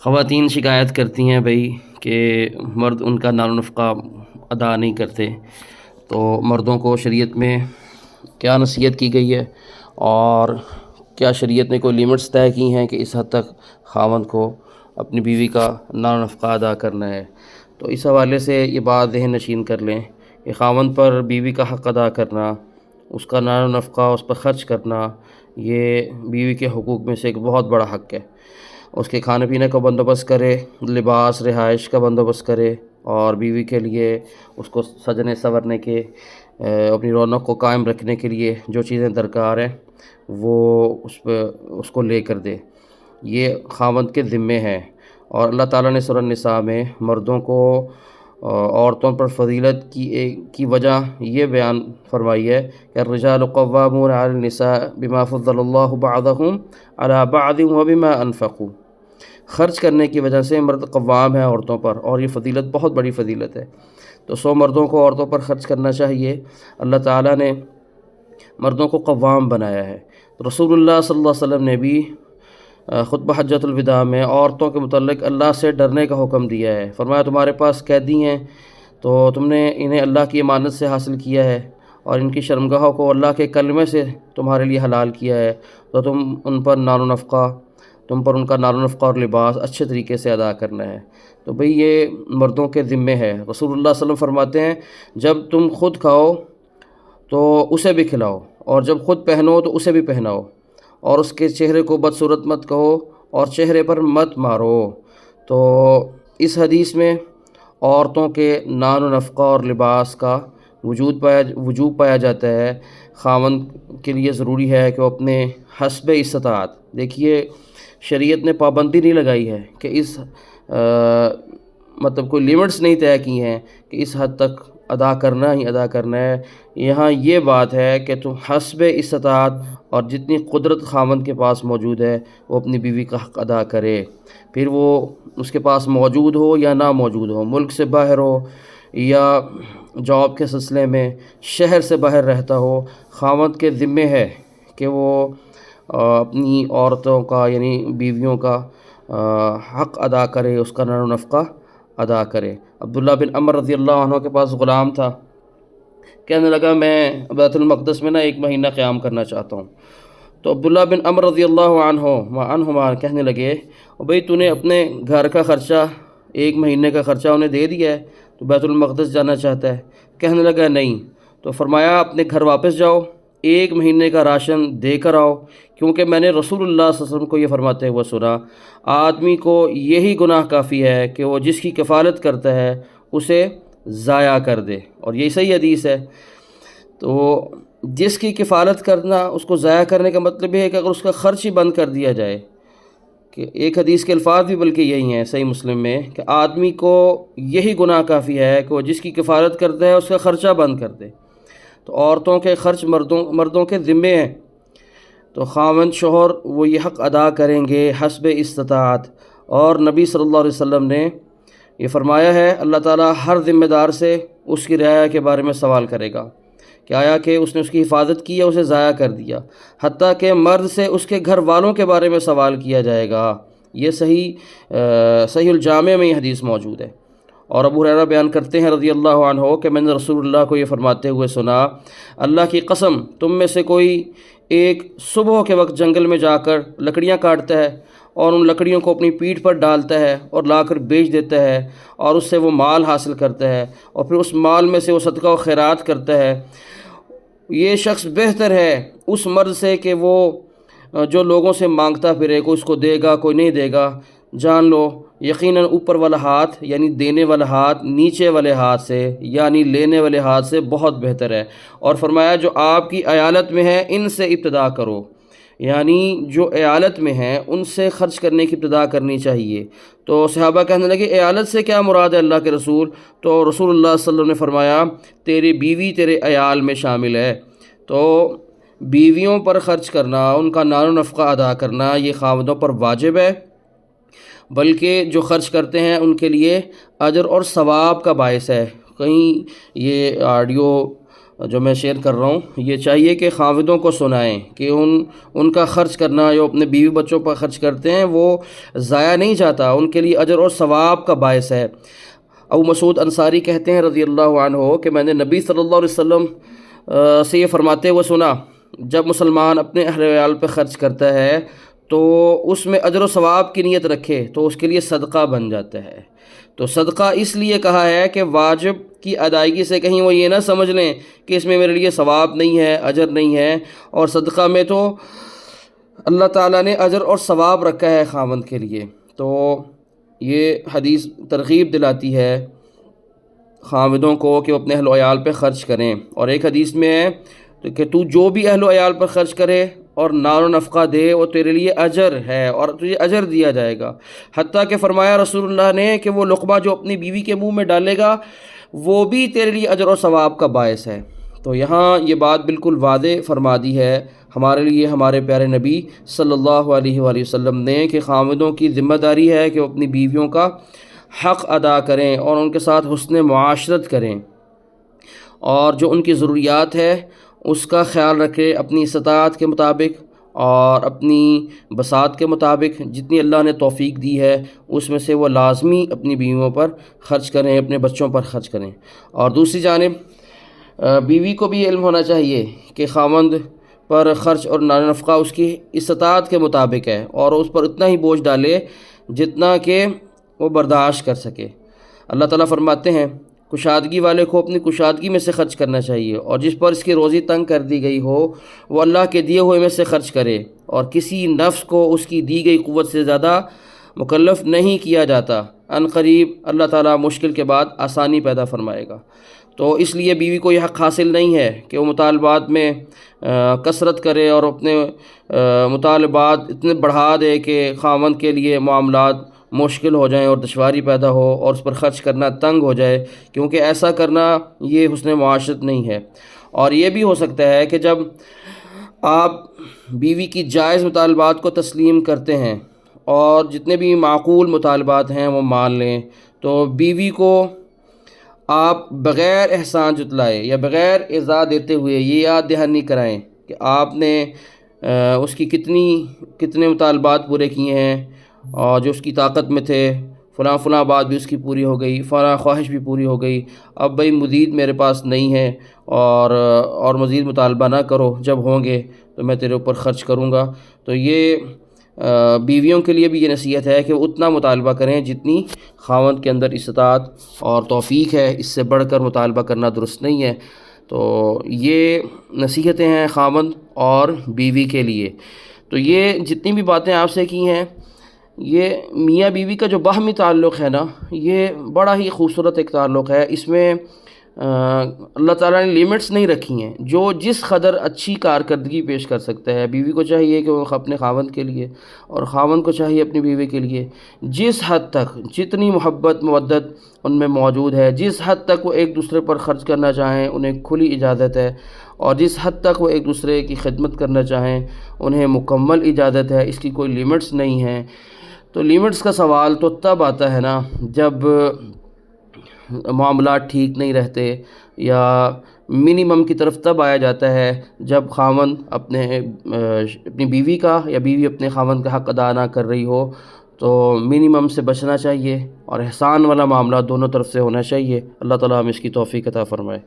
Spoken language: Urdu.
خواتین شکایت کرتی ہیں بھائی کہ مرد ان کا نان و نفقہ ادا نہیں کرتے، تو مردوں کو شریعت میں کیا نصیحت کی گئی ہے اور کیا شریعت نے کوئی لیمٹس طے کی ہیں کہ اس حد تک خاوند کو اپنی بیوی کا نان و نفقہ ادا کرنا ہے؟ تو اس حوالے سے یہ بات ذہن نشین کر لیں کہ خاوند پر بیوی کا حق ادا کرنا، اس کا نان و نفقہ اس پر خرچ کرنا، یہ بیوی کے حقوق میں سے ایک بہت بڑا حق ہے۔ اس کے کھانے پینے کا بندوبست کرے، لباس رہائش کا بندوبست کرے، اور بیوی کے لیے اس کو سجنے سنورنے کے، اپنی رونق کو قائم رکھنے کے لیے جو چیزیں درکار ہیں وہ اس کو لے کر دے۔ یہ خاوند کے ذمے ہیں، اور اللہ تعالیٰ نے سورہ النساء میں مردوں کو عورتوں پر فضیلت کی وجہ یہ بیان فرمائی ہے کہ الرجال قوامون علی النساء بما فضل اللہ بعضهم علی بعض وبما انفقوا۔ خرچ کرنے کی وجہ سے مرد قوام ہیں عورتوں پر، اور یہ فضیلت بہت بڑی فضیلت ہے، تو مردوں کو عورتوں پر خرچ کرنا چاہیے۔ اللہ تعالیٰ نے مردوں کو قوام بنایا ہے۔ رسول اللہ صلی اللہ علیہ وسلم نے بھی خطبہ حجۃ الوداع میں عورتوں کے متعلق اللہ سے ڈرنے کا حکم دیا ہے۔ فرمایا تمہارے پاس قیدی ہیں تو تم نے انہیں اللہ کی امانت سے حاصل کیا ہے، اور ان کی شرمگاہوں کو اللہ کے کلمے سے تمہارے لیے حلال کیا ہے، تو تم پر ان کا نان و نفقہ اور لباس اچھے طریقے سے ادا کرنا ہے۔ تو بھئی یہ مردوں کے ذمے ہے۔ رسول اللہ صلی اللہ علیہ وسلم فرماتے ہیں جب تم خود کھاؤ تو اسے بھی کھلاؤ، اور جب خود پہنو تو اسے بھی پہناؤ، اور اس کے چہرے کو بدصورت مت کہو اور چہرے پر مت مارو۔ تو اس حدیث میں عورتوں کے نان و نفقہ اور لباس کا وجوب پایا جاتا ہے۔ خاوند کے لیے ضروری ہے کہ وہ اپنے حسب استطاعت، دیکھیے شریعت نے پابندی نہیں لگائی ہے کہ مطلب کوئی لیمٹس نہیں طے کی ہیں کہ اس حد تک ادا کرنا ہی ادا کرنا ہے۔ یہاں یہ بات ہے کہ تم حسب استطاعت اور جتنی قدرت خاوند کے پاس موجود ہے وہ اپنی بیوی کا حق ادا کرے، پھر وہ اس کے پاس موجود ہو یا نہ موجود ہو، ملک سے باہر ہو یا جاب کے سلسلے میں شہر سے باہر رہتا ہو، خاوند کے ذمے ہے کہ وہ اپنی عورتوں کا یعنی بیویوں کا حق ادا کرے، اس کا نان و نفقہ ادا کرے۔ عبداللہ بن عمر رضی اللہ عنہ کے پاس غلام تھا، کہنے لگا میں بیت المقدس میں 1 مہینہ قیام کرنا چاہتا ہوں۔ تو عبداللہ بن عمر رضی اللہ عنہما کہنے لگے بھئی تو نے اپنے گھر کا خرچہ 1 مہینے کا خرچہ انہیں دے دیا ہے، تو بیت المقدس جانا چاہتا ہے؟ کہنے لگا نہیں۔ تو فرمایا اپنے گھر واپس جاؤ، 1 مہینے کا راشن دے کر آؤ، کیونکہ میں نے رسول اللہ صلی اللہ علیہ وسلم کو یہ فرماتے ہوئے سنا، آدمی کو یہی گناہ کافی ہے کہ وہ جس کی کفالت کرتا ہے اسے ضائع کر دے، اور یہی صحیح حدیث ہے۔ تو جس کی کفالت کرنا، اس کو ضائع کرنے کا مطلب یہ ہے کہ اگر اس کا خرچ ہی بند کر دیا جائے، کہ ایک حدیث کے الفاظ بھی بلکہ یہی ہیں صحیح مسلم میں کہ آدمی کو یہی گناہ کافی ہے کہ وہ جس کی کفالت کرتا ہے اس کا خرچہ بند کر دے۔ تو عورتوں کے خرچ مردوں کے ذمے ہیں، تو خاوند شوہر وہ یہ حق ادا کریں گے حسب استطاعت۔ اور نبی صلی اللہ علیہ وسلم نے یہ فرمایا ہے اللہ تعالیٰ ہر ذمہ دار سے اس کی رعایا کے بارے میں سوال کرے گا کہ آیا کہ اس نے اس کی حفاظت کی یا اسے ضائع کر دیا، حتیٰ کہ مرد سے اس کے گھر والوں کے بارے میں سوال کیا جائے گا۔ یہ صحیح الجامع میں یہ حدیث موجود ہے۔ اور ابو ہریرہ بیان کرتے ہیں رضی اللہ عنہ کہ میں نے رسول اللہ کو یہ فرماتے ہوئے سنا، اللہ کی قسم تم میں سے کوئی ایک صبح کے وقت جنگل میں جا کر لکڑیاں کاٹتا ہے اور ان لکڑیوں کو اپنی پیٹھ پر ڈالتا ہے اور لا کر بیچ دیتا ہے، اور اس سے وہ مال حاصل کرتا ہے، اور پھر اس مال میں سے وہ صدقہ و خیرات کرتا ہے، یہ شخص بہتر ہے اس مرد سے کہ وہ جو لوگوں سے مانگتا پھرے، کوئی اس کو دے گا کوئی نہیں دے گا۔ جان لو یقیناً اوپر والا ہاتھ یعنی دینے والا ہاتھ نیچے والے ہاتھ سے یعنی لینے والے ہاتھ سے بہت بہتر ہے۔ اور فرمایا جو آپ کی عیالت میں ہے ان سے ابتدا کرو، یعنی جو عیالت میں ہیں ان سے خرچ کرنے کی ابتدا کرنی چاہیے۔ تو صحابہ کہنے لگے عیالت سے کیا مراد ہے اللہ کے رسول؟ تو رسول اللہ صلی اللہ علیہ وسلم نے فرمایا تیری بیوی تیرے عیال میں شامل ہے۔ تو بیویوں پر خرچ کرنا، ان کا نان و نفقہ ادا کرنا یہ خاوندوں پر واجب ہے، بلکہ جو خرچ کرتے ہیں ان کے لیے اجر اور ثواب کا باعث ہے۔ کہیں یہ آڈیو جو میں شیئر کر رہا ہوں، یہ چاہیے کہ خاوندوں کو سنائیں کہ ان کا خرچ کرنا جو اپنے بیوی بچوں پر خرچ کرتے ہیں وہ ضائع نہیں جاتا، ان کے لیے اجر اور ثواب کا باعث ہے۔ ابو مسعود انصاری کہتے ہیں رضی اللہ عنہ کہ میں نے نبی صلی اللہ علیہ وسلم سے یہ فرماتے ہوئے سنا، جب مسلمان اپنے اہل ویال پہ خرچ کرتا ہے تو اس میں اجر و ثواب کی نیت رکھے تو اس کے لیے صدقہ بن جاتا ہے۔ تو صدقہ اس لیے کہا ہے کہ واجب کی ادائیگی سے کہیں وہ یہ نہ سمجھ لیں کہ اس میں میرے لیے ثواب نہیں ہے، اجر نہیں ہے، اور صدقہ میں تو اللہ تعالیٰ نے اجر اور ثواب رکھا ہے خاوند کے لیے۔ تو یہ حدیث ترغیب دلاتی ہے خاوندوں کو کہ وہ اپنے اہل و عیال پہ خرچ کریں۔ اور ایک حدیث میں ہے کہ تو جو بھی اہل و عیال پر خرچ کرے اور نار و نفقہ دے وہ تیرے لیے اجر ہے اور تجھے اجر دیا جائے گا، حتیٰ کہ فرمایا رسول اللہ نے کہ وہ لقمہ جو اپنی بیوی کے منہ میں ڈالے گا وہ بھی تیرے لیے اجر و ثواب کا باعث ہے۔ تو یہاں یہ بات بالکل واضح فرما دی ہے ہمارے لیے ہمارے پیارے نبی صلی اللہ علیہ وآلہ وسلم نے کہ خاوندوں کی ذمہ داری ہے کہ وہ اپنی بیویوں کا حق ادا کریں اور ان کے ساتھ حسن معاشرت کریں، اور جو ان کی ضروریات ہے اس کا خیال رکھیں اپنی استطاعت کے مطابق اور اپنی بساط کے مطابق، جتنی اللہ نے توفیق دی ہے اس میں سے وہ لازمی اپنی بیویوں پر خرچ کریں، اپنے بچوں پر خرچ کریں۔ اور دوسری جانب بیوی کو بھی علم ہونا چاہیے کہ خاوند پر خرچ اور نار و نفقہ اس کی استطاعت کے مطابق ہے اور اس پر اتنا ہی بوجھ ڈالے جتنا کہ وہ برداشت کر سکے۔ اللہ تعالیٰ فرماتے ہیں کشادگی والے کو اپنی کشادگی میں سے خرچ کرنا چاہیے، اور جس پر اس کی روزی تنگ کر دی گئی ہو وہ اللہ کے دیے ہوئے میں سے خرچ کرے، اور کسی نفس کو اس کی دی گئی قوت سے زیادہ مکلف نہیں کیا جاتا، ان قریب اللہ تعالیٰ مشکل کے بعد آسانی پیدا فرمائے گا۔ تو اس لیے بیوی کو یہ حق حاصل نہیں ہے کہ وہ مطالبات میں کثرت کرے اور اپنے مطالبات اتنے بڑھا دے کہ خاوند کے لیے معاملات مشکل ہو جائیں اور دشواری پیدا ہو اور اس پر خرچ کرنا تنگ ہو جائے، کیونکہ ایسا کرنا یہ حسن معاشرت نہیں ہے۔ اور یہ بھی ہو سکتا ہے کہ جب آپ بیوی کی جائز مطالبات کو تسلیم کرتے ہیں اور جتنے بھی معقول مطالبات ہیں وہ مان لیں، تو بیوی کو آپ بغیر احسان جتلائے یا بغیر ایذا دیتے ہوئے یہ یاد دہانی کرائیں کہ آپ نے اس کی کتنے مطالبات پورے کیے ہیں اور جو اس کی طاقت میں تھے، فلاں بات بھی اس کی پوری ہو گئی، فلاں خواہش بھی پوری ہو گئی، اب بھائی مزید میرے پاس نہیں ہے اور مزید مطالبہ نہ کرو، جب ہوں گے تو میں تیرے اوپر خرچ کروں گا۔ تو یہ بیویوں کے لیے بھی یہ نصیحت ہے کہ وہ اتنا مطالبہ کریں جتنی خاوند کے اندر استطاعت اور توفیق ہے، اس سے بڑھ کر مطالبہ کرنا درست نہیں ہے۔ تو یہ نصیحتیں ہیں خاوند اور بیوی کے لیے۔ تو یہ جتنی بھی باتیں آپ سے کی ہیں، یہ میاں بیوی کا جو باہمی تعلق ہے نا، یہ بڑا ہی خوبصورت ایک تعلق ہے۔ اس میں اللہ تعالیٰ نے لیمٹس نہیں رکھی ہیں، جو جس قدر اچھی کارکردگی پیش کر سکتا ہے، بیوی کو چاہیے کہ وہ اپنے خاوند کے لیے اور خاوند کو چاہیے اپنی بیوی کے لیے جس حد تک جتنی محبت مودت ان میں موجود ہے، جس حد تک وہ ایک دوسرے پر خرچ کرنا چاہیں انہیں کھلی اجازت ہے، اور جس حد تک وہ ایک دوسرے کی خدمت کرنا چاہیں انہیں مکمل اجازت ہے، اس کی کوئی لیمٹس نہیں ہے۔ تو لیمٹس کا سوال تو تب آتا ہے نا جب معاملات ٹھیک نہیں رہتے، یا منیمم کی طرف تب آیا جاتا ہے جب خاوند اپنی بیوی کا یا بیوی اپنے خاوند کا حق ادا نہ کر رہی ہو۔ تو منیمم سے بچنا چاہیے اور احسان والا معاملہ دونوں طرف سے ہونا چاہیے۔ اللہ تعالیٰ ہم اس کی توفیق عطا فرمائے۔